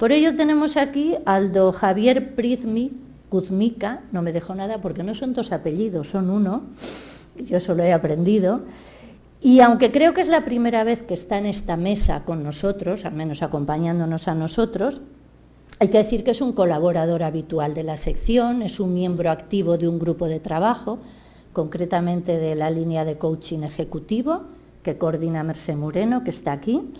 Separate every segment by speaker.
Speaker 1: Por ello tenemos aquí Aldo Javier Prizmi Kuzmica, no me dejo nada porque no son dos apellidos, son uno, yo eso lo he aprendido, y aunque creo que es la primera vez que está en esta mesa con nosotros, al menos acompañándonos a nosotros, hay que decir que es un colaborador habitual de la sección, es un miembro activo de un grupo de trabajo, concretamente de la línea de coaching ejecutivo, que coordina Mercè Moreno, que está aquí.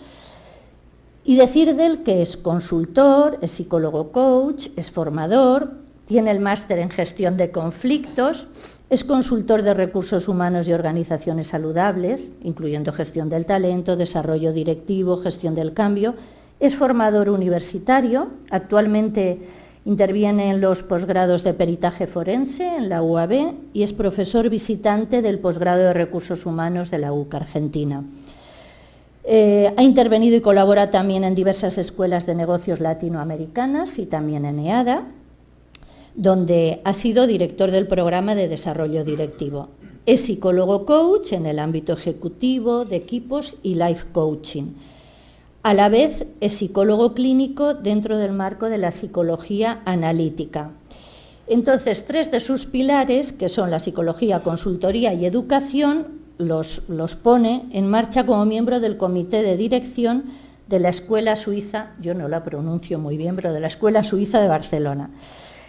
Speaker 1: Y decir de él que es consultor, es psicólogo coach, es formador, tiene el máster en gestión de conflictos, es consultor de recursos humanos y organizaciones saludables, incluyendo gestión del talento, desarrollo directivo, gestión del cambio, es formador universitario, actualmente interviene en los posgrados de peritaje forense en la UAB y es profesor visitante del posgrado de recursos humanos de la UCA Argentina. Ha intervenido y colabora también en diversas escuelas de negocios latinoamericanas y también en EADA, donde ha sido director del programa de desarrollo directivo. Es psicólogo coach en el ámbito ejecutivo, de equipos y life coaching. A la vez es psicólogo clínico dentro del marco de la psicología analítica. Entonces, tres de sus pilares, que son la psicología, consultoría y educación, los pone en marcha como miembro del comité de dirección de la Escuela Suiza, yo no la pronuncio muy bien, pero de la Escuela Suiza de Barcelona.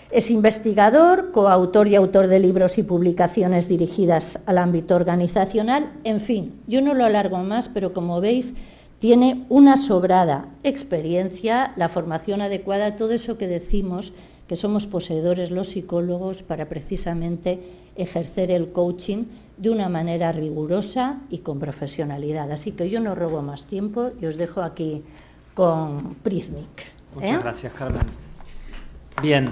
Speaker 1: Es investigador, coautor y autor de libros y publicaciones dirigidas al ámbito organizacional. En fin, yo no lo alargo más, pero como veis, tiene una sobrada experiencia, la formación adecuada, todo eso que decimos que somos poseedores los psicólogos para precisamente ejercer el coaching de una manera rigurosa y con profesionalidad. Así que yo no robo más tiempo y os dejo aquí con Prizmic.
Speaker 2: Muchas gracias, Carmen. Bien.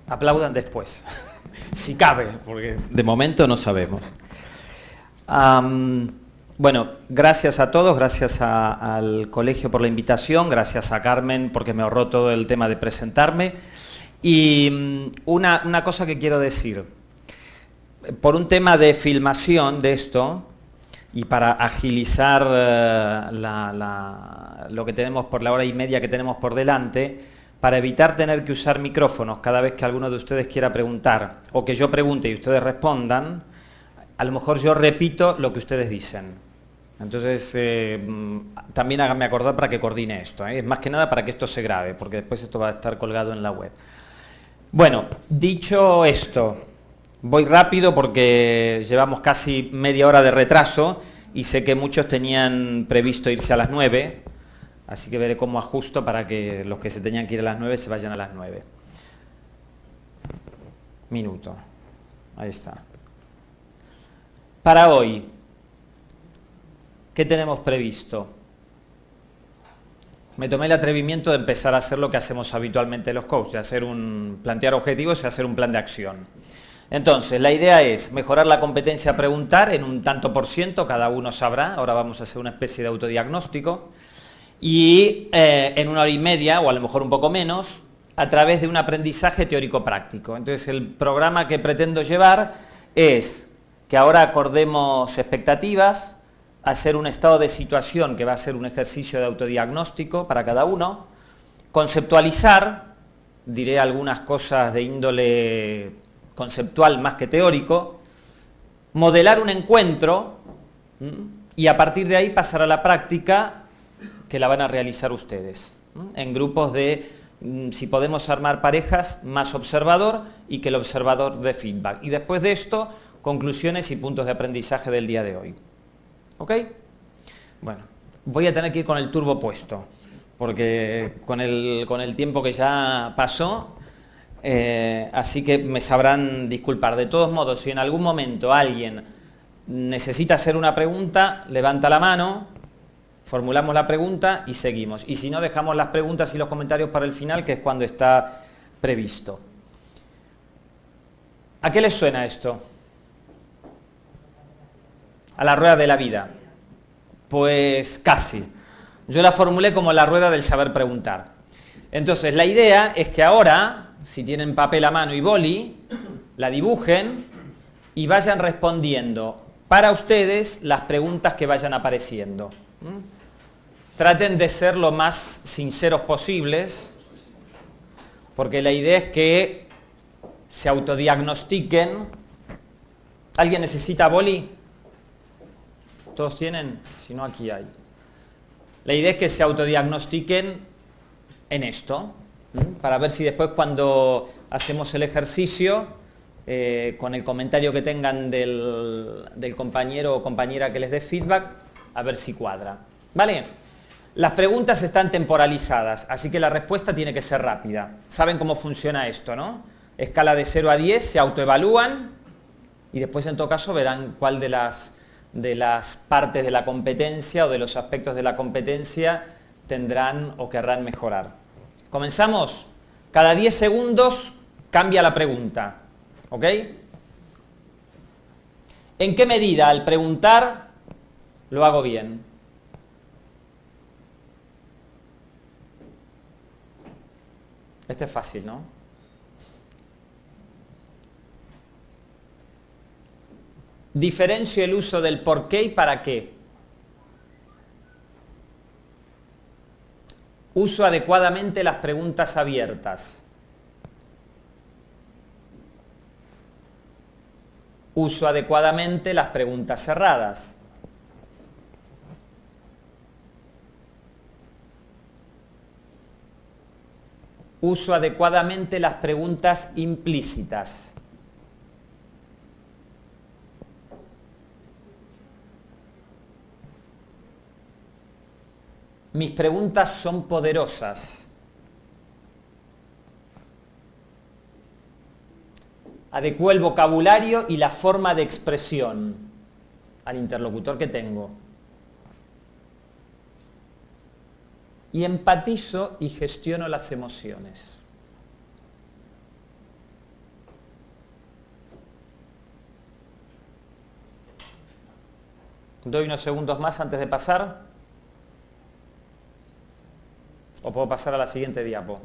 Speaker 2: Aplaudan después, si cabe, porque de momento no sabemos. Bueno, gracias a todos, gracias al colegio por la invitación, gracias a Carmen porque me ahorró todo el tema de presentarme. Y una cosa que quiero decir. Por un tema de filmación de esto y para agilizar lo que tenemos por la hora y media que tenemos por delante, para evitar tener que usar micrófonos cada vez que alguno de ustedes quiera preguntar o que yo pregunte y ustedes respondan, a lo mejor yo repito lo que ustedes dicen. Entonces, también háganme acordar para que coordine esto, ¿eh? Es más que nada para que esto se grabe, porque después esto va a estar colgado en la web. Bueno, dicho esto, voy rápido porque llevamos casi media hora de retraso y sé que muchos tenían previsto irse a las 9, así que veré cómo ajusto para que los que se tenían que ir a las 9 se vayan a las 9. Minuto. Ahí está. Para hoy, ¿qué tenemos previsto? Me tomé el atrevimiento de empezar a hacer lo que hacemos habitualmente los coaches, plantear objetivos y hacer un plan de acción. Entonces, la idea es mejorar la competencia a preguntar en un tanto por ciento, cada uno sabrá, ahora vamos a hacer una especie de autodiagnóstico, y en una hora y media, o a lo mejor un poco menos, a través de un aprendizaje teórico-práctico. Entonces, el programa que pretendo llevar es que ahora acordemos expectativas, hacer un estado de situación que va a ser un ejercicio de autodiagnóstico para cada uno, conceptualizar, diré algunas cosas de índole conceptual más que teórico, modelar un encuentro y a partir de ahí pasar a la práctica que la van a realizar ustedes, en grupos de, si podemos armar parejas, más observador y que el observador dé feedback. Y después de esto, conclusiones y puntos de aprendizaje del día de hoy. ¿Ok? Bueno, voy a tener que ir con el turbo puesto, porque con el tiempo que ya pasó, así que me sabrán disculpar. De todos modos, si en algún momento alguien necesita hacer una pregunta, levanta la mano, formulamos la pregunta y seguimos. Y si no, dejamos las preguntas y los comentarios para el final, que es cuando está previsto. ¿A qué les suena esto? A la rueda de la vida. Pues casi. Yo la formulé como la rueda del saber preguntar. Entonces, la idea es que ahora, si tienen papel a mano y boli, la dibujen y vayan respondiendo para ustedes las preguntas que vayan apareciendo. Traten de ser lo más sinceros posibles, porque la idea es que se autodiagnostiquen. ¿Alguien necesita boli? ¿Todos tienen? Si no, aquí hay. La idea es que se autodiagnostiquen en esto, para ver si después cuando hacemos el ejercicio, con el comentario que tengan del compañero o compañera que les dé feedback, a ver si cuadra. ¿Vale? Las preguntas están temporalizadas, así que la respuesta tiene que ser rápida. ¿Saben cómo funciona esto, no? Escala de 0 a 10, se autoevalúan y después en todo caso verán cuál de las partes de la competencia o de los aspectos de la competencia tendrán o querrán mejorar. ¿Comenzamos? Cada 10 segundos cambia la pregunta. ¿Ok? ¿En qué medida al preguntar lo hago bien? Este es fácil, ¿no? Diferencio el uso del por qué y para qué. Uso adecuadamente las preguntas abiertas. Uso adecuadamente las preguntas cerradas. Uso adecuadamente las preguntas implícitas. Mis preguntas son poderosas. Adecuo el vocabulario y la forma de expresión al interlocutor que tengo. Y empatizo y gestiono las emociones. Doy unos segundos más antes de pasar. ¿O puedo pasar a la siguiente diapo?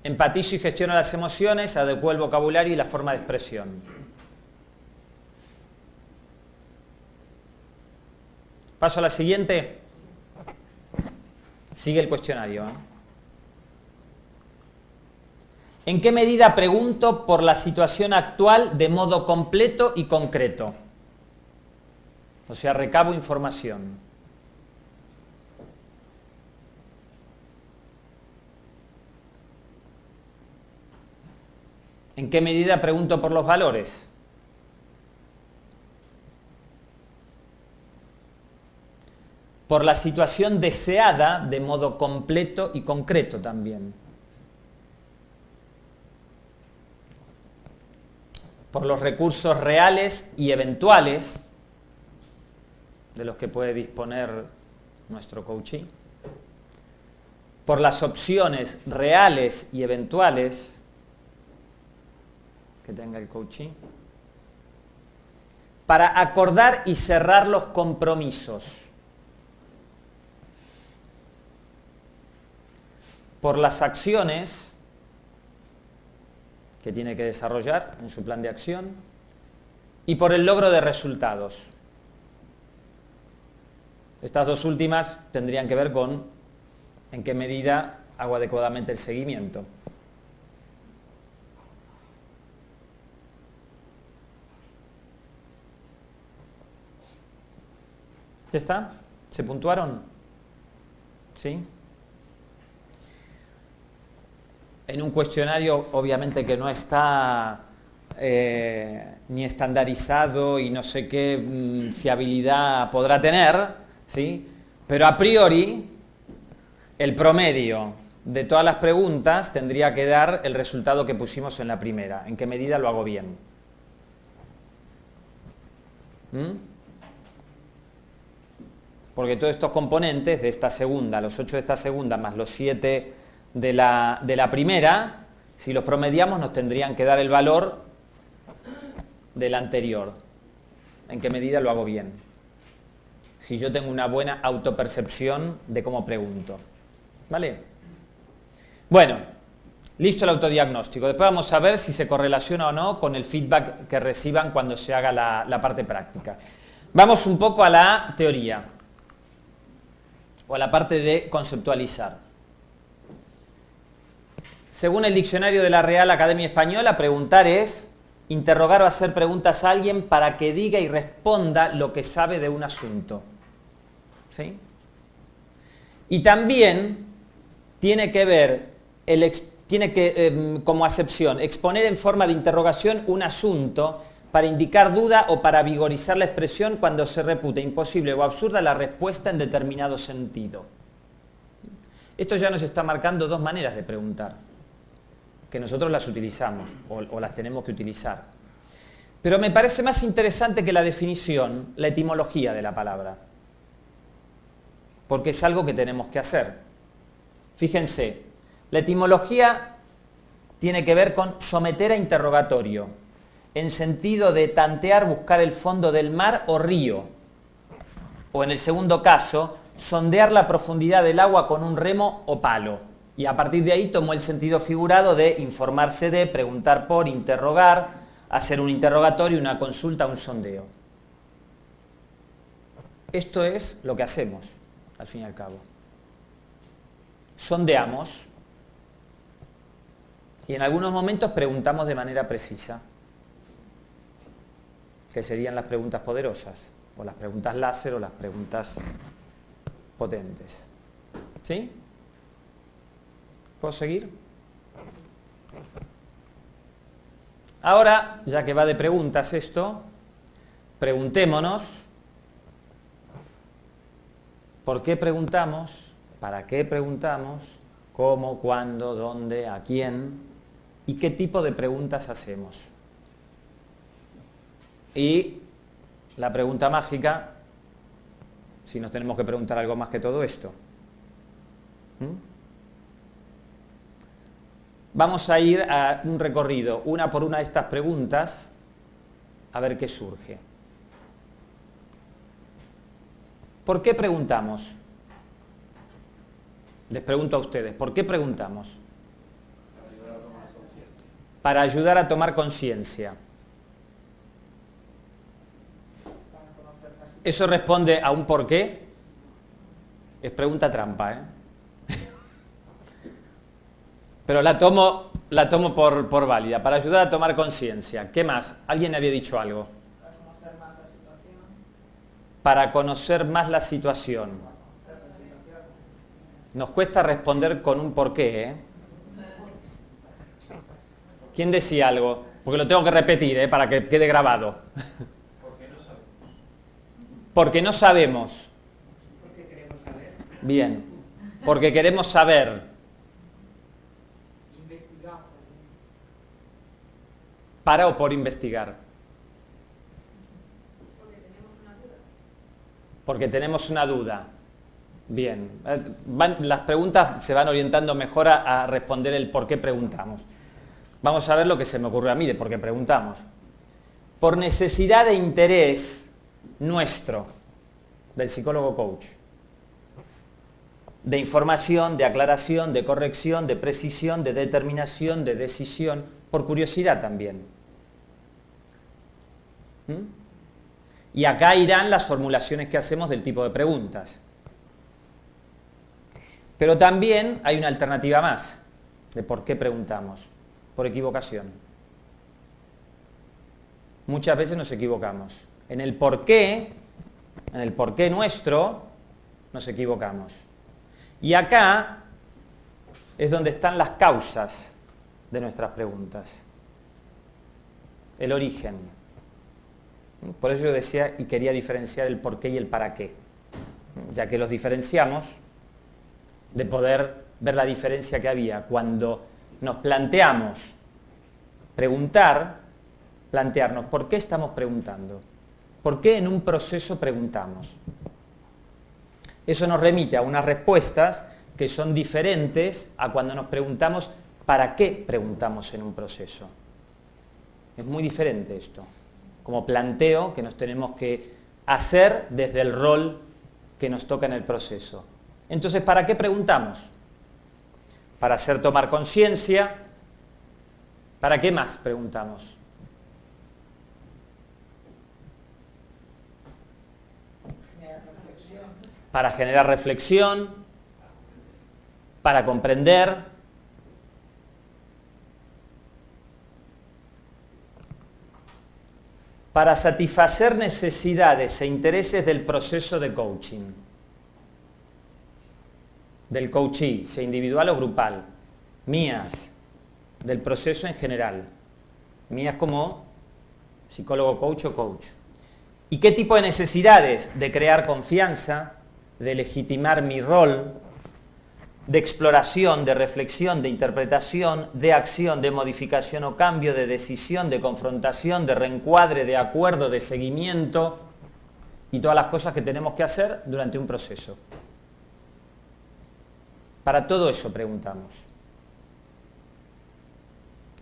Speaker 2: Empatizo y gestiono las emociones, adecuo el vocabulario y la forma de expresión. Paso a la siguiente. Sigue el cuestionario. ¿En qué medida pregunto por la situación actual de modo completo y concreto? O sea, recabo información. ¿En qué medida pregunto por los valores? Por la situación deseada de modo completo y concreto también. Por los recursos reales y eventuales de los que puede disponer nuestro coachee. Por las opciones reales y eventuales que tenga el coachee. Para acordar y cerrar los compromisos. Por las acciones que tiene que desarrollar en su plan de acción y por el logro de resultados. Estas dos últimas tendrían que ver con en qué medida hago adecuadamente el seguimiento. ¿Ya está? ¿Se puntuaron? ¿Sí? En un cuestionario, obviamente que no está ni estandarizado y no sé qué fiabilidad podrá tener, ¿sí? Pero a priori, el promedio de todas las preguntas tendría que dar el resultado que pusimos en la primera. ¿En qué medida lo hago bien? Porque todos estos componentes de esta segunda, los 8 de esta segunda más los 7 de la primera, si los promediamos nos tendrían que dar el valor del anterior. ¿En qué medida lo hago bien? Si yo tengo una buena autopercepción de cómo pregunto. ¿Vale? Bueno, Listo el autodiagnóstico. Después vamos a ver si se correlaciona o no con el feedback que reciban cuando se haga la parte práctica. Vamos un poco a la teoría, o a la parte de conceptualizar. Según el diccionario de la Real Academia Española, preguntar es interrogar o hacer preguntas a alguien para que diga y responda lo que sabe de un asunto. ¿Sí? Y también tiene que ver, como acepción, exponer en forma de interrogación un asunto para indicar duda o para vigorizar la expresión cuando se repute imposible o absurda la respuesta en determinado sentido. Esto ya nos está marcando dos maneras de preguntar, que nosotros las utilizamos o las tenemos que utilizar. Pero me parece más interesante que la definición, la etimología de la palabra, porque es algo que tenemos que hacer. Fíjense, la etimología tiene que ver con someter a interrogatorio, en sentido de tantear, buscar el fondo del mar o río, o en el segundo caso, sondear la profundidad del agua con un remo o palo. Y a partir de ahí tomó el sentido figurado de informarse de, preguntar por, interrogar, hacer un interrogatorio, una consulta, un sondeo. Esto es lo que hacemos, al fin y al cabo. Sondeamos y en algunos momentos preguntamos de manera precisa, que serían las preguntas poderosas, o las preguntas láser o las preguntas potentes. ¿Sí? ¿Puedo seguir? Ahora, ya que va de preguntas esto, preguntémonos ¿por qué preguntamos? ¿Para qué preguntamos? ¿Cómo? ¿Cuándo? ¿Dónde? ¿A quién? ¿Y qué tipo de preguntas hacemos? Y la pregunta mágica, si nos tenemos que preguntar algo más que todo esto. Vamos a ir a un recorrido, una por una de estas preguntas, a ver qué surge. ¿Por qué preguntamos? Les pregunto a ustedes, ¿por qué preguntamos? Para ayudar a tomar conciencia. ¿Eso responde a un por qué? Es pregunta trampa, ¿eh? Pero la tomo por válida, para ayudar a tomar conciencia. ¿Qué más? ¿Alguien había dicho algo? Para conocer más la situación. Nos cuesta responder con un porqué, ¿eh? ¿Quién decía algo? Porque lo tengo que repetir, ¿eh? Para que quede grabado. Porque no sabemos. Porque queremos saber. Bien. Porque queremos saber. Investigamos. ¿Para o por investigar? Porque tenemos una duda. Bien. Las preguntas se van orientando mejor a responder el por qué preguntamos. Vamos a ver lo que se me ocurrió a mí de por qué preguntamos. Por necesidad de interés nuestro, del psicólogo coach. De información, de aclaración, de corrección, de precisión, de determinación, de decisión, por curiosidad también. Y acá irán las formulaciones que hacemos del tipo de preguntas. Pero también hay una alternativa más de por qué preguntamos. Por equivocación. Muchas veces nos equivocamos. En el porqué nuestro, nos equivocamos. Y acá es donde están las causas de nuestras preguntas. El origen. Por eso yo decía y quería diferenciar el por qué y el para qué. Ya que los diferenciamos, de poder ver la diferencia que había cuando nos planteamos plantearnos por qué estamos preguntando. ¿Por qué en un proceso preguntamos? Eso nos remite a unas respuestas que son diferentes a cuando nos preguntamos para qué preguntamos en un proceso. Es muy diferente esto, como planteo que nos tenemos que hacer desde el rol que nos toca en el proceso. Entonces, ¿para qué preguntamos? Para hacer tomar conciencia, ¿Para qué más preguntamos? Para generar reflexión, para comprender, para satisfacer necesidades e intereses del proceso de coaching, del coachee, sea individual o grupal, mías, del proceso en general, mías como psicólogo coach o coach. ¿Y qué tipo de necesidades? De crear confianza, de legitimar mi rol, de exploración, de reflexión, de interpretación, de acción, de modificación o cambio, de decisión, de confrontación, de reencuadre, de acuerdo, de seguimiento y todas las cosas que tenemos que hacer durante un proceso. Para todo eso preguntamos.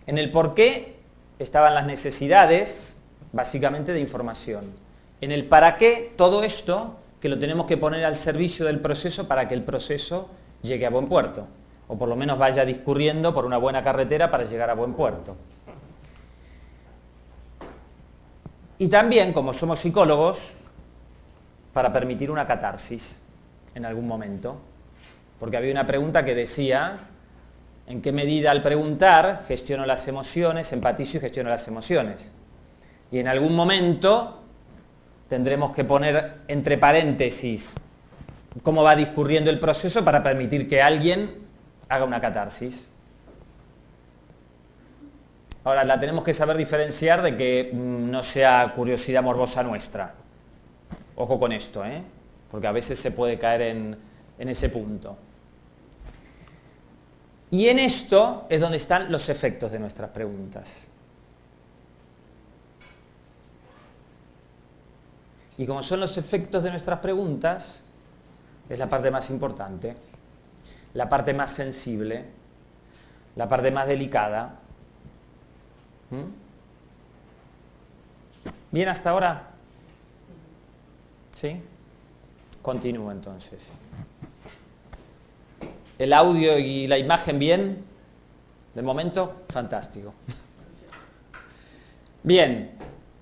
Speaker 2: En el por qué estaban las necesidades, básicamente de información. En el para qué, todo esto que lo tenemos que poner al servicio del proceso para que el proceso llegue a buen puerto, o por lo menos vaya discurriendo por una buena carretera para llegar a buen puerto. Y también, como somos psicólogos, para permitir una catarsis en algún momento, porque había una pregunta que decía, ¿en qué medida al preguntar gestiono las emociones, empatizo y gestiono las emociones? Y en algún momento tendremos que poner entre paréntesis cómo va discurriendo el proceso para permitir que alguien haga una catarsis. Ahora, la tenemos que saber diferenciar de que no sea curiosidad morbosa nuestra. Ojo con esto, porque a veces se puede caer en ese punto. Y en esto es donde están los efectos de nuestras preguntas. Y como son los efectos de nuestras preguntas, es la parte más importante, la parte más sensible, la parte más delicada. ¿Bien hasta ahora? ¿Sí? Continúo entonces. ¿El audio y la imagen bien? ¿De momento? Fantástico. Bien,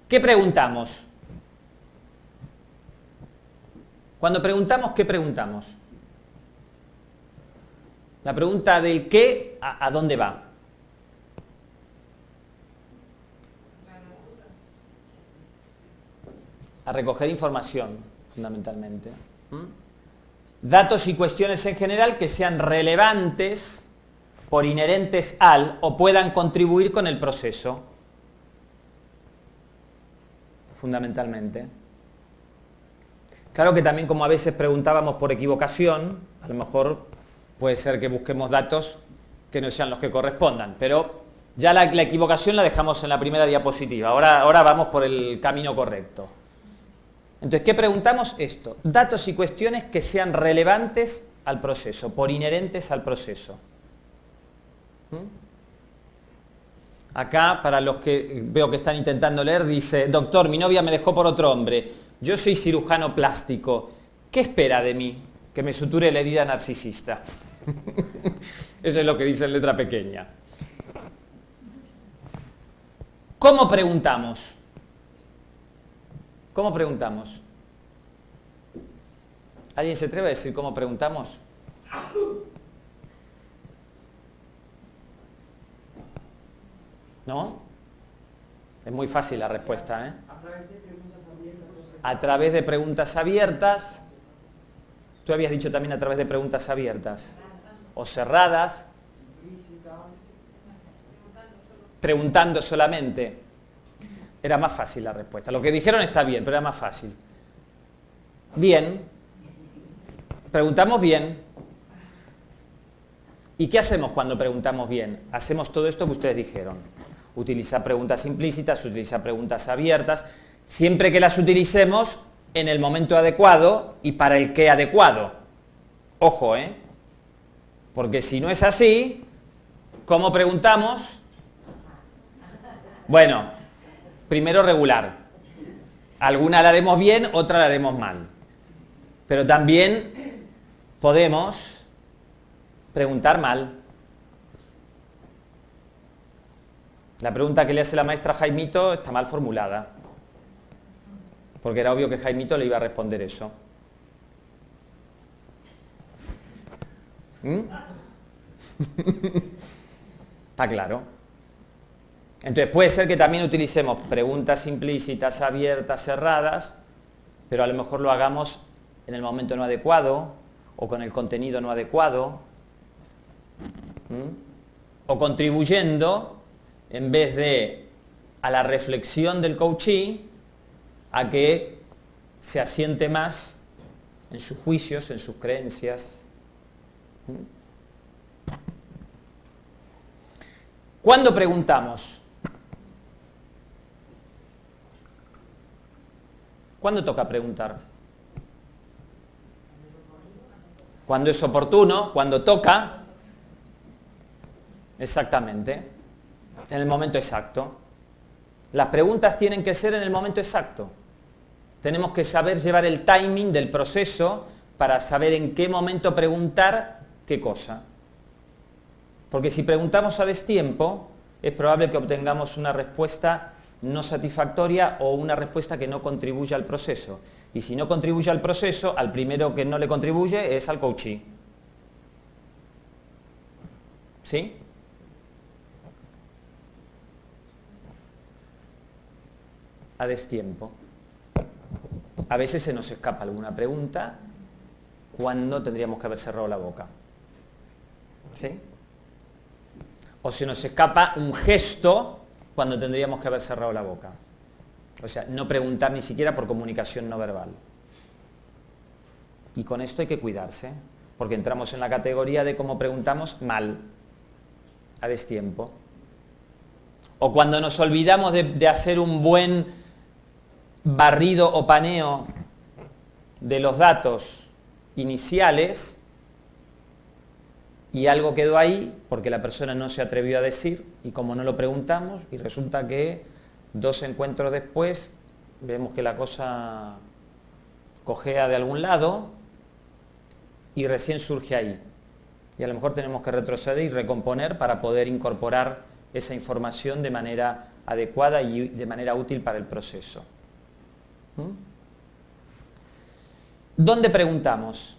Speaker 2: ¿qué preguntamos? Cuando preguntamos, ¿qué preguntamos? La pregunta del qué, ¿a dónde va? A recoger información, fundamentalmente. Datos y cuestiones en general que sean relevantes por inherentes al o puedan contribuir con el proceso. Fundamentalmente. Claro que también, como a veces preguntábamos por equivocación, a lo mejor puede ser que busquemos datos que no sean los que correspondan, pero ya la equivocación la dejamos en la primera diapositiva, ahora vamos por el camino correcto. Entonces, ¿qué preguntamos? Esto, datos y cuestiones que sean relevantes al proceso, por inherentes al proceso. Acá, para los que veo que están intentando leer, dice, doctor, mi novia me dejó por otro hombre. Yo soy cirujano plástico. ¿Qué espera de mí? Que me suture la herida narcisista. Eso es lo que dice en letra pequeña. ¿Cómo preguntamos? ¿Cómo preguntamos? ¿Alguien se atreve a decir cómo preguntamos? ¿No? Es muy fácil la respuesta, A través de preguntas abiertas. Tú habías dicho también a través de preguntas abiertas. O cerradas. Preguntando solamente. Era más fácil la respuesta. Lo que dijeron está bien, pero era más fácil. Bien. Preguntamos bien. ¿Y qué hacemos cuando preguntamos bien? Hacemos todo esto que ustedes dijeron. Utilizar preguntas implícitas, utilizar preguntas abiertas, siempre que las utilicemos en el momento adecuado y para el qué adecuado. Ojo, porque si no es así, ¿cómo preguntamos? Bueno, primero regular. Alguna la haremos bien, otra la haremos mal. Pero también podemos preguntar mal. La pregunta que le hace la maestra a Jaimito está mal formulada, porque era obvio que Jaimito le iba a responder eso. Está claro. Entonces puede ser que también utilicemos preguntas implícitas, abiertas, cerradas, pero a lo mejor lo hagamos en el momento no adecuado o con el contenido no adecuado, o contribuyendo, en vez de a la reflexión del coachee, a que se asiente más en sus juicios, en sus creencias. ¿Cuándo preguntamos? ¿Cuándo toca preguntar? Cuando es oportuno, cuando toca. Exactamente. En el momento exacto. Las preguntas tienen que ser en el momento exacto. Tenemos que saber llevar el timing del proceso para saber en qué momento preguntar qué cosa. Porque si preguntamos a destiempo, es probable que obtengamos una respuesta no satisfactoria o una respuesta que no contribuya al proceso. Y si no contribuye al proceso, al primero que no le contribuye es al coachee. ¿Sí? A destiempo. A veces se nos escapa alguna pregunta cuando tendríamos que haber cerrado la boca. ¿Sí? O se nos escapa un gesto cuando tendríamos que haber cerrado la boca. O sea, no preguntar ni siquiera por comunicación no verbal. Y con esto hay que cuidarse, porque entramos en la categoría de cómo preguntamos mal, a destiempo. O cuando nos olvidamos de hacer un buen barrido o paneo de los datos iniciales y algo quedó ahí porque la persona no se atrevió a decir y como no lo preguntamos y resulta que 2 encuentros después vemos que la cosa cojea de algún lado y recién surge ahí. Y a lo mejor tenemos que retroceder y recomponer para poder incorporar esa información de manera adecuada y de manera útil para el proceso. ¿Dónde preguntamos?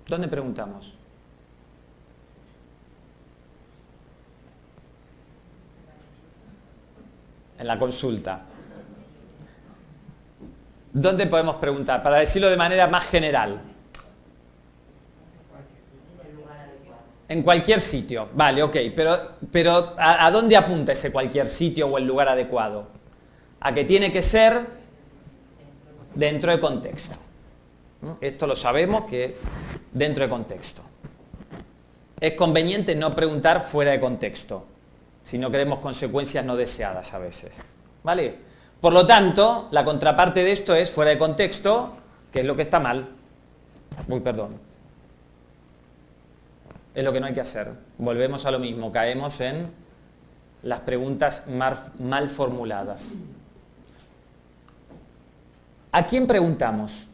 Speaker 2: ¿Dónde preguntamos? En la consulta. ¿Dónde podemos preguntar? Para decirlo de manera más general. En cualquier sitio. Vale, ok. Pero ¿a dónde apunta ese cualquier sitio o el lugar adecuado? A que tiene que ser dentro de contexto. Esto lo sabemos que dentro de contexto. Es conveniente no preguntar fuera de contexto, si no queremos consecuencias no deseadas a veces. ¿Vale? Por lo tanto, la contraparte de esto es fuera de contexto, que es lo que está mal. Uy, perdón. Es lo que no hay que hacer. Volvemos a lo mismo, caemos en las preguntas mal formuladas. ¿A quién preguntamos?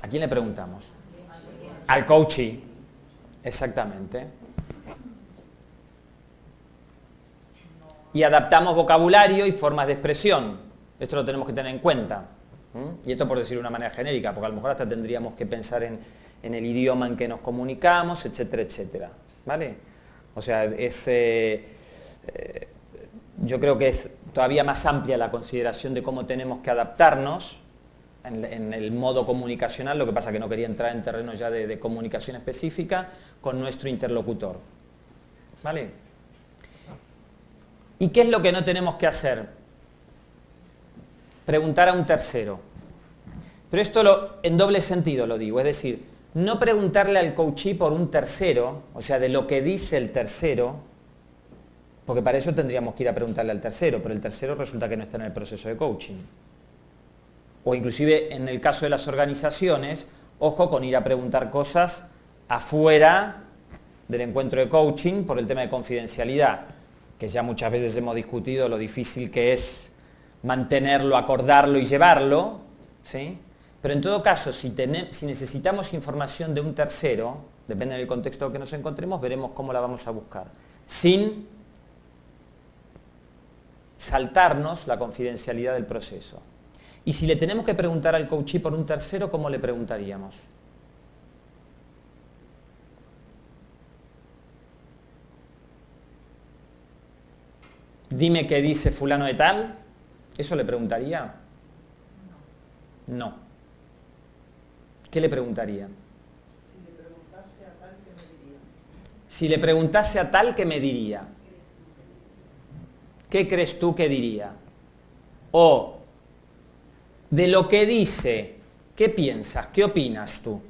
Speaker 2: ¿A quién le preguntamos? Al coachee. Exactamente. Y adaptamos vocabulario y formas de expresión. Esto lo tenemos que tener en cuenta. Y esto por decirlo de una manera genérica, porque a lo mejor hasta tendríamos que pensar en el idioma en que nos comunicamos, etcétera, etcétera. ¿Vale? O sea, yo creo que es todavía más amplia la consideración de cómo tenemos que adaptarnos en el modo comunicacional, lo que pasa que no quería entrar en terreno ya de comunicación específica con nuestro interlocutor. ¿Vale? ¿Y qué es lo que no tenemos que hacer? Preguntar a un tercero. Pero esto en doble sentido lo digo, es decir, no preguntarle al coachee por un tercero, o sea, de lo que dice el tercero, porque para eso tendríamos que ir a preguntarle al tercero, pero el tercero resulta que no está en el proceso de coaching. O inclusive en el caso de las organizaciones, ojo con ir a preguntar cosas afuera del encuentro de coaching por el tema de confidencialidad, que ya muchas veces hemos discutido lo difícil que es mantenerlo, acordarlo y llevarlo, ¿sí? Pero en todo caso, si necesitamos información de un tercero, Depende del contexto que nos encontremos, veremos cómo la vamos a buscar. Sin saltarnos la confidencialidad del proceso. Y si le tenemos que preguntar al coachee por un tercero, ¿cómo le preguntaríamos? Dime qué dice fulano de tal. ¿Eso le preguntaría? No. ¿Qué le preguntaría? Si le preguntase a tal, ¿qué me diría? ¿Qué crees tú que diría? O, de lo que dice, ¿qué piensas? ¿Qué opinas tú? O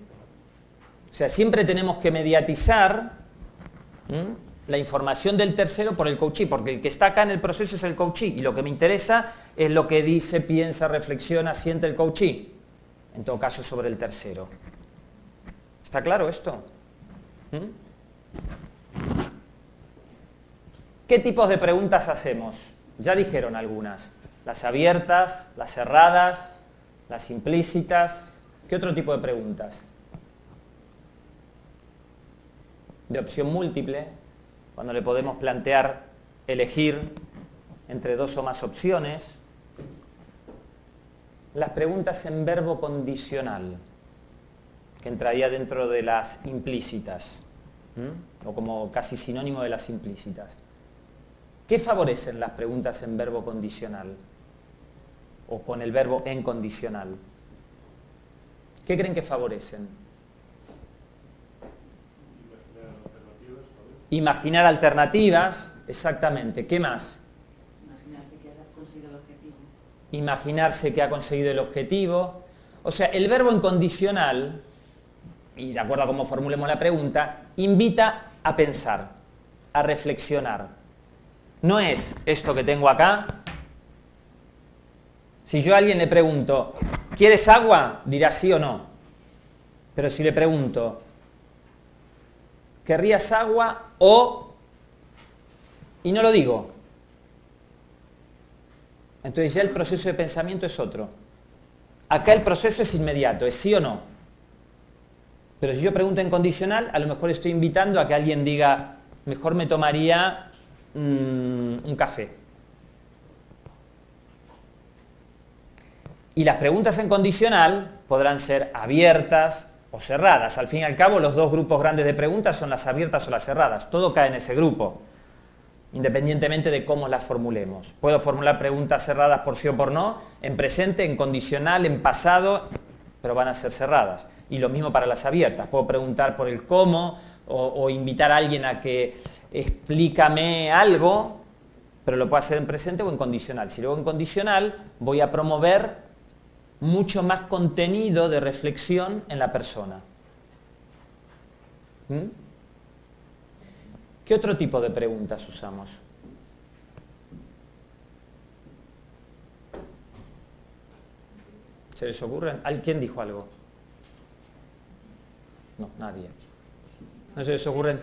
Speaker 2: sea, siempre tenemos que mediatizar la información del tercero por el coachee, porque el que está acá en el proceso es el coachee, y lo que me interesa es lo que dice, piensa, reflexiona, siente el coachee. En todo caso, sobre el tercero. ¿Está claro esto? ¿Qué tipos de preguntas hacemos? Ya dijeron algunas. Las abiertas, las cerradas, las implícitas. ¿Qué otro tipo de preguntas? De opción múltiple, cuando le podemos plantear elegir entre dos o más opciones. Las preguntas en verbo condicional, que entraría dentro de las implícitas, o como casi sinónimo de las implícitas. ¿Qué favorecen las preguntas en verbo condicional? O con el verbo en condicional. ¿Qué creen que favorecen? Imaginar alternativas, exactamente. ¿Qué más?
Speaker 3: Imaginarse que has conseguido el objetivo.
Speaker 2: Imaginarse que ha conseguido el objetivo. O sea, el verbo en condicional, y de acuerdo a cómo formulemos la pregunta, invita a pensar, a reflexionar. No es esto que tengo acá. Si yo a alguien le pregunto, ¿quieres agua? Dirá sí o no. Pero si le pregunto, ¿querrías agua o...? Y no lo digo. Entonces ya el proceso de pensamiento es otro. Acá el proceso es inmediato, es sí o no. Pero si yo pregunto en condicional, a lo mejor estoy invitando a que alguien diga, mejor me tomaría un café. Y las preguntas en condicional podrán ser abiertas o cerradas. Al fin y al cabo, los dos grupos grandes de preguntas son las abiertas o las cerradas. Todo cae en ese grupo, independientemente de cómo las formulemos. Puedo formular preguntas cerradas por sí o por no, en presente, en condicional, en pasado, pero van a ser cerradas. Y lo mismo para las abiertas. Puedo preguntar por el cómo o invitar a alguien a que explícame algo, pero lo puedo hacer en presente o en condicional. Si lo hago en condicional, voy a promover mucho más contenido de reflexión en la persona. ¿Qué otro tipo de preguntas usamos? ¿Se les ocurren? ¿Quién dijo algo? No, nadie. ¿No se les ocurren?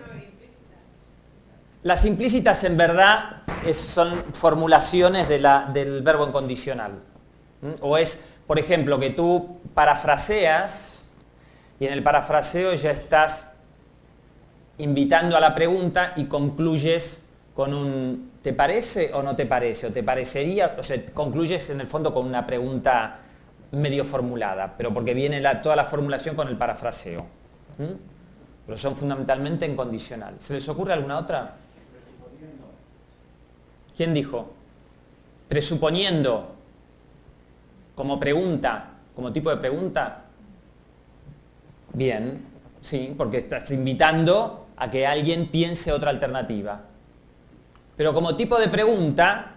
Speaker 2: Las implícitas en verdad son formulaciones del verbo en condicional. O es, por ejemplo, que tú parafraseas y en el parafraseo ya estás invitando a la pregunta y concluyes con un ¿te parece o no te parece? ¿O te parecería? O sea, concluyes en el fondo con una pregunta medio formulada, pero porque viene toda la formulación con el parafraseo. Pero son fundamentalmente en condicional. ¿Se les ocurre alguna otra? ¿Quién dijo? Presuponiendo, como pregunta, como tipo de pregunta. Bien, sí, porque estás invitando a que alguien piense otra alternativa. Pero como tipo de pregunta,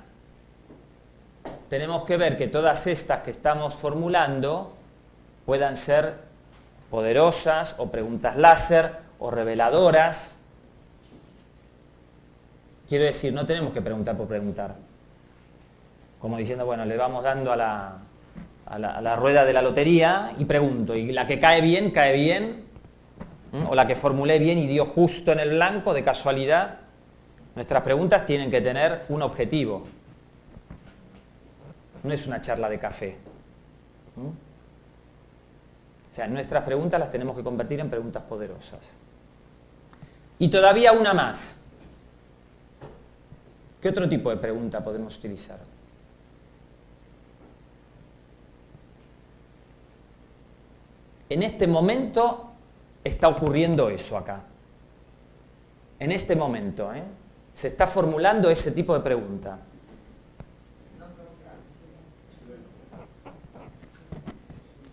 Speaker 2: tenemos que ver que todas estas que estamos formulando puedan ser poderosas o preguntas láser o reveladoras. Quiero decir, no tenemos que preguntar por preguntar. Como diciendo, bueno, le vamos dando a la rueda de la lotería y pregunto. Y la que cae bien, o la que formulé bien y dio justo en el blanco de casualidad. Nuestras preguntas tienen que tener un objetivo. No es una charla de café. O sea, nuestras preguntas las tenemos que convertir en preguntas poderosas. Y todavía una más. ¿Qué otro tipo de pregunta podemos utilizar? En este momento está ocurriendo eso acá. En este momento, se está formulando ese tipo de pregunta.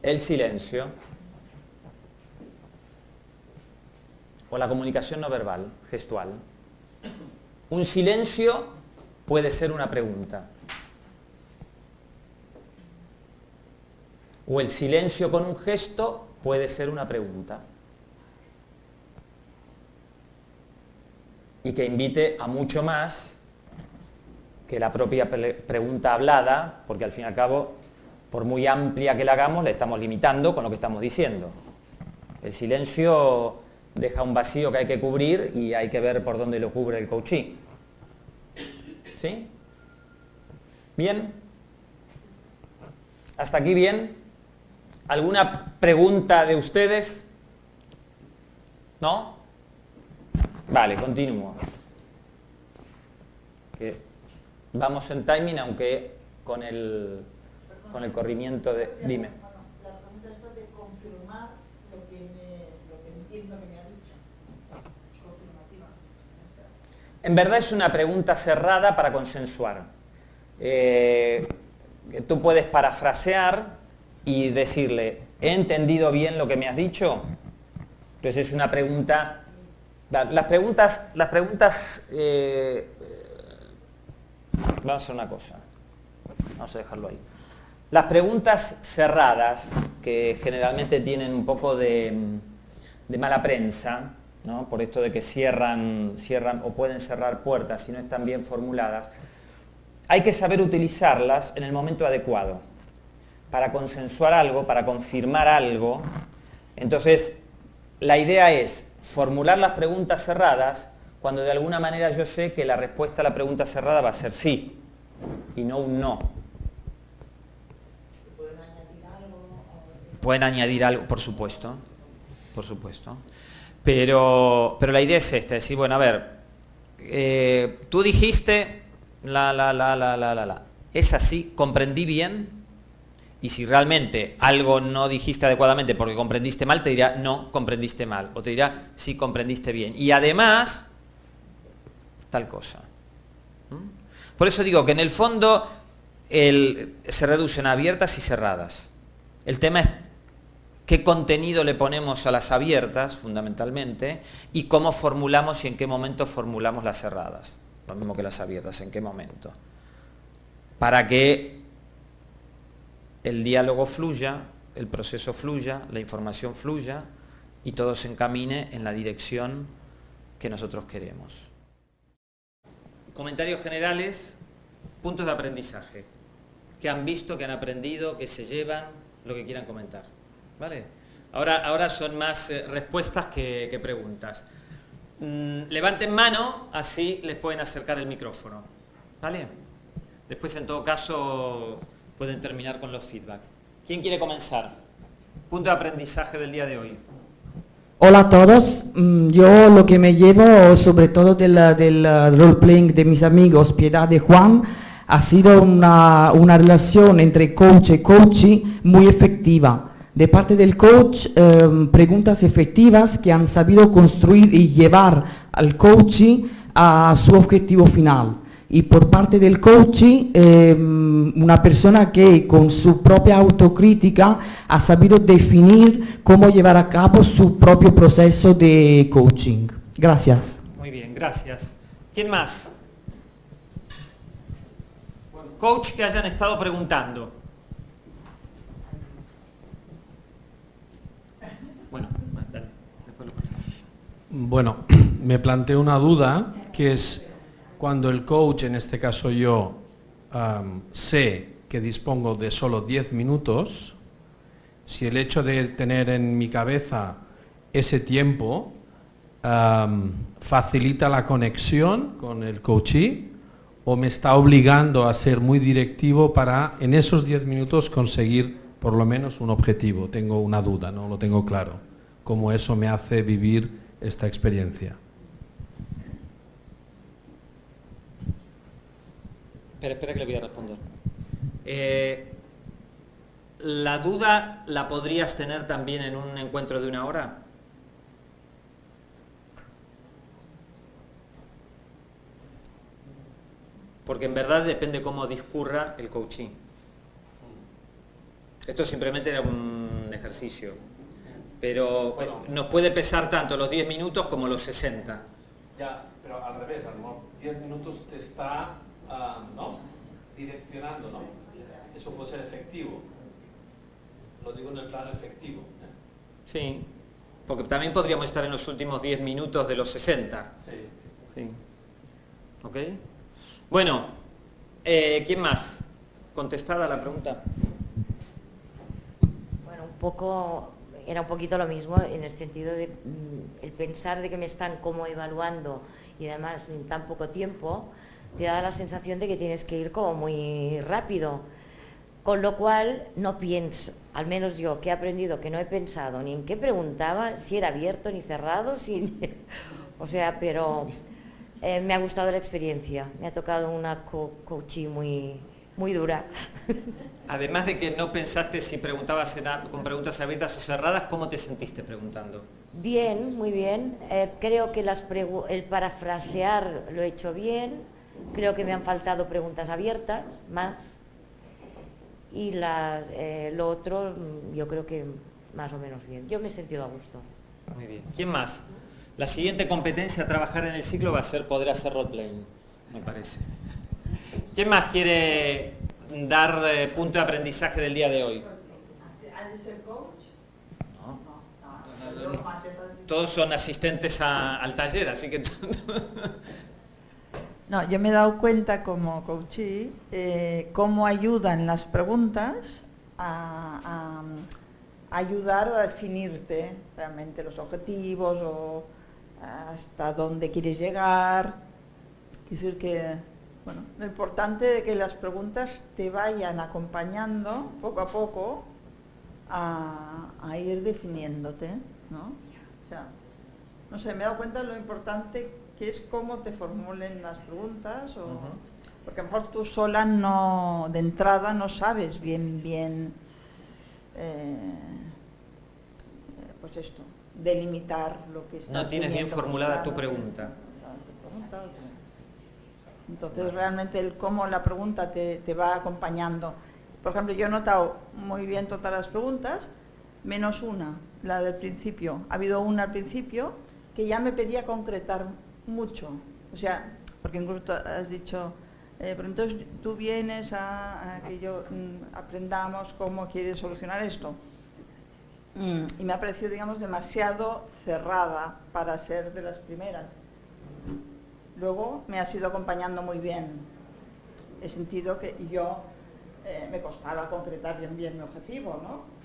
Speaker 2: El silencio o la comunicación no verbal, gestual. Un silencio puede ser una pregunta. O el silencio con un gesto puede ser una pregunta. Y que invite a mucho más que la propia pregunta hablada, porque al fin y al cabo, por muy amplia que la hagamos, le estamos limitando con lo que estamos diciendo. El silencio deja un vacío que hay que cubrir y hay que ver por dónde lo cubre el coaching. ¿Sí? ¿Bien? ¿Hasta aquí bien? ¿Alguna pregunta de ustedes? ¿No? Vale, continúo. Que vamos en timing, aunque con el corrimiento de... Dime.
Speaker 3: La pregunta está de confirmar lo que entiendo que me ha dicho. Confirmativa.
Speaker 2: En verdad es una pregunta cerrada para consensuar. Que tú puedes parafrasear y decirle, ¿he entendido bien lo que me has dicho? Entonces es una pregunta... Las preguntas vamos a hacer una cosa. Vamos a dejarlo ahí. Las preguntas cerradas, que generalmente tienen un poco de mala prensa, ¿no? Por esto de que cierran o pueden cerrar puertas si no están bien formuladas, hay que saber utilizarlas en el momento adecuado, para consensuar algo, para confirmar algo. Entonces, la idea es formular las preguntas cerradas cuando de alguna manera yo sé que la respuesta a la pregunta cerrada va a ser sí y no un no. Pueden añadir algo, por supuesto, pero la idea es esta, es decir, bueno, a ver, tú dijiste es así, comprendí bien, y si realmente algo no dijiste adecuadamente porque comprendiste mal, te dirá no, comprendiste mal, o te dirá sí, comprendiste bien, y además tal cosa. Por eso digo que en el fondo se reducen a abiertas y cerradas. El tema es qué contenido le ponemos a las abiertas, fundamentalmente, y cómo formulamos y en qué momento formulamos las cerradas. Lo mismo que las abiertas, en qué momento. Para que el diálogo fluya, el proceso fluya, la información fluya y todo se encamine en la dirección que nosotros queremos. Comentarios generales, puntos de aprendizaje. ¿Qué han visto, qué han aprendido, qué se llevan, lo que quieran comentar? ¿Vale? Ahora son más respuestas que preguntas. Levanten mano, así les pueden acercar el micrófono. ¿Vale? Después, en todo caso, pueden terminar con los feedback. ¿Quién quiere comenzar? Punto de aprendizaje del día de hoy.
Speaker 4: Hola a todos. Yo lo que me llevo, sobre todo del role-playing de mis amigos Piedad y Juan, ha sido una relación entre coach y coachee muy efectiva. De parte del coach, preguntas efectivas que han sabido construir y llevar al coachee a su objetivo final. Y por parte del coachee, una persona que con su propia autocrítica ha sabido definir cómo llevar a cabo su propio proceso de coaching. Gracias.
Speaker 2: Muy bien, gracias. ¿Quién más? Coach que hayan estado preguntando. Bueno, dale, después lo pasamos.
Speaker 5: Bueno, me planteo una duda, que es cuando el coach, en este caso yo, sé que dispongo de solo 10 minutos, si el hecho de tener en mi cabeza ese tiempo facilita la conexión con el coachee o me está obligando a ser muy directivo para en esos 10 minutos conseguir por lo menos un objetivo. Tengo una duda, no lo tengo claro. ¿Cómo eso me hace vivir esta experiencia?
Speaker 2: Espera que le voy a responder. ¿La duda la podrías tener también en un encuentro de 1 hora? Porque en verdad depende cómo discurra el coaching. Esto simplemente era un ejercicio. Pero nos puede pesar tanto los 10 minutos como los 60.
Speaker 5: Ya, pero al revés, a lo mejor 10 minutos te está direccionando, ¿no? Eso puede ser efectivo. Lo digo en el plano efectivo.
Speaker 2: Sí, porque también podríamos estar en los últimos 10 minutos de los 60. Sí. ¿Ok? Bueno, ¿quién más? ¿Contestada la pregunta?
Speaker 6: Bueno, era un poquito lo mismo en el sentido de el pensar de que me están como evaluando y además en tan poco tiempo, te da la sensación de que tienes que ir como muy rápido. Con lo cual no pienso, al menos yo que he aprendido que no he pensado ni en qué preguntaba, si era abierto ni cerrado, o sea, pero me ha gustado la experiencia, me ha tocado una coaching muy dura.
Speaker 2: Además de que no pensaste si preguntabas con preguntas abiertas o cerradas, ¿cómo te sentiste preguntando?
Speaker 6: Bien, muy bien. Creo que el parafrasear lo he hecho bien, creo que me han faltado preguntas abiertas, más. Y lo otro yo creo que más o menos bien. Yo me he sentido a gusto.
Speaker 2: Muy bien. ¿Quién más? La siguiente competencia a trabajar en el ciclo va a ser poder hacer roleplaying, me parece. ¿Quién más quiere dar punto de aprendizaje del día de hoy?
Speaker 3: ¿Ha de ser coach?
Speaker 2: No. Todos son asistentes al taller, así que...
Speaker 7: No, yo me he dado cuenta como coachee cómo ayudan las preguntas a ayudar a definirte realmente los objetivos o hasta dónde quieres llegar. Es decir que, bueno, lo importante es que las preguntas te vayan acompañando poco a poco a ir definiéndote, ¿no? O sea, no sé, me he dado cuenta de lo importante que es cómo te formulen las preguntas, porque a lo mejor tú sola de entrada no sabes bien pues esto, delimitar lo que estás.
Speaker 2: No tienes bien formulada tu
Speaker 7: claro,
Speaker 2: pregunta.
Speaker 7: Entonces realmente el cómo la pregunta te va acompañando. Por ejemplo, yo he notado muy bien todas las preguntas, menos una, la del principio. Ha habido una al principio que ya me pedía concretar mucho, o sea, porque incluso has dicho, pero entonces tú vienes a que yo aprendamos cómo quieres solucionar esto, y me ha parecido, digamos, demasiado cerrada para ser de las primeras. Luego me has ido acompañando muy bien, he sentido que yo me costaba concretar bien mi objetivo, ¿no?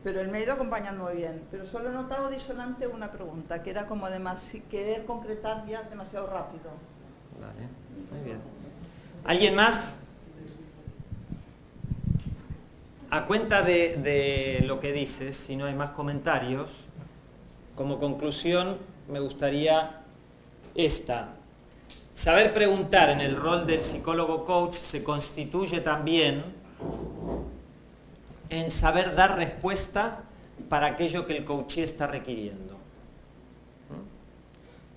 Speaker 7: Pero él me ha ido acompañando muy bien, pero solo he notado disonante una pregunta, que era como querer concretar ya demasiado rápido.
Speaker 2: Vale, muy bien. ¿Alguien más? A cuenta de lo que dices, si no hay más comentarios, como conclusión me gustaría esta. Saber preguntar en el rol del psicólogo coach se constituye también en saber dar respuesta para aquello que el coachee está requiriendo.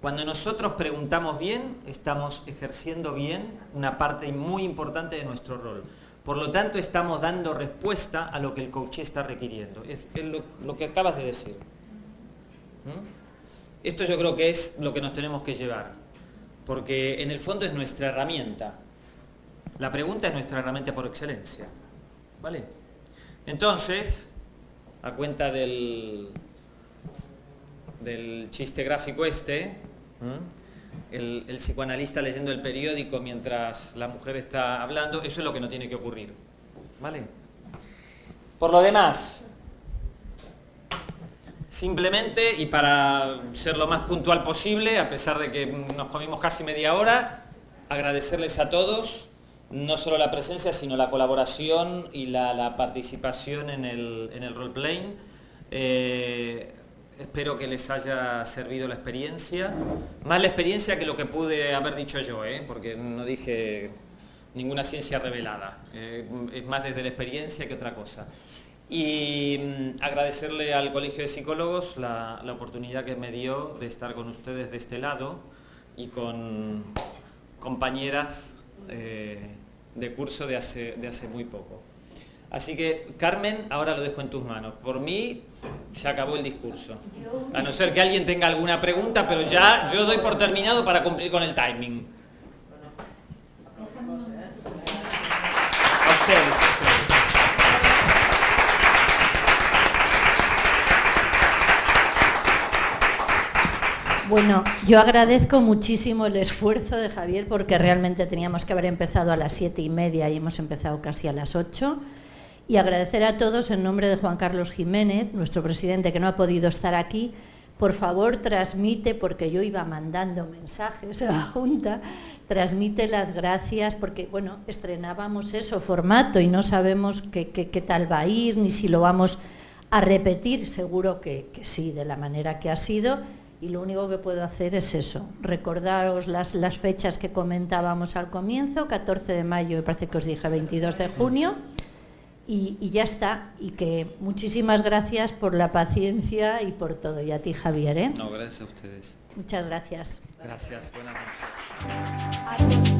Speaker 2: Cuando nosotros preguntamos bien, estamos ejerciendo bien una parte muy importante de nuestro rol. Por lo tanto, estamos dando respuesta a lo que el coachee está requiriendo. Es lo que acabas de decir. Esto yo creo que es lo que nos tenemos que llevar, porque en el fondo es nuestra herramienta. La pregunta es nuestra herramienta por excelencia. ¿Vale? Entonces, a cuenta del chiste gráfico este, el psicoanalista leyendo el periódico mientras la mujer está hablando, eso es lo que no tiene que ocurrir. ¿Vale? Por lo demás, simplemente, y para ser lo más puntual posible, a pesar de que nos comimos casi media hora, agradecerles a todos, no solo la presencia, sino la colaboración y la participación en el roleplaying. Espero que les haya servido la experiencia, más la experiencia que lo que pude haber dicho yo, porque no dije ninguna ciencia revelada, es más desde la experiencia que otra cosa. Y agradecerle al Colegio de Psicólogos la oportunidad que me dio de estar con ustedes de este lado y con compañeras de curso de hace muy poco. Así que, Carmen, ahora lo dejo en tus manos. Por mí, se acabó el discurso. A no ser que alguien tenga alguna pregunta, pero ya yo doy por terminado para cumplir con el timing. A ustedes.
Speaker 1: Bueno, yo agradezco muchísimo el esfuerzo de Javier porque realmente teníamos que haber empezado a las 7:30 y hemos empezado casi a las 8. Y agradecer a todos en nombre de Juan Carlos Jiménez, nuestro presidente, que no ha podido estar aquí. Por favor, transmite, porque yo iba mandando mensajes a la Junta, transmite las gracias, porque, bueno, estrenábamos formato y no sabemos qué tal va a ir, ni si lo vamos a repetir, seguro que sí, de la manera que ha sido. Y lo único que puedo hacer es eso, recordaros las fechas que comentábamos al comienzo, 14 de mayo, me parece que os dije 22 de junio, y ya está. Y que muchísimas gracias por la paciencia y por todo. Y a ti, Javier, ¿eh?
Speaker 2: No, gracias a ustedes.
Speaker 1: Muchas gracias.
Speaker 2: Gracias, buenas noches.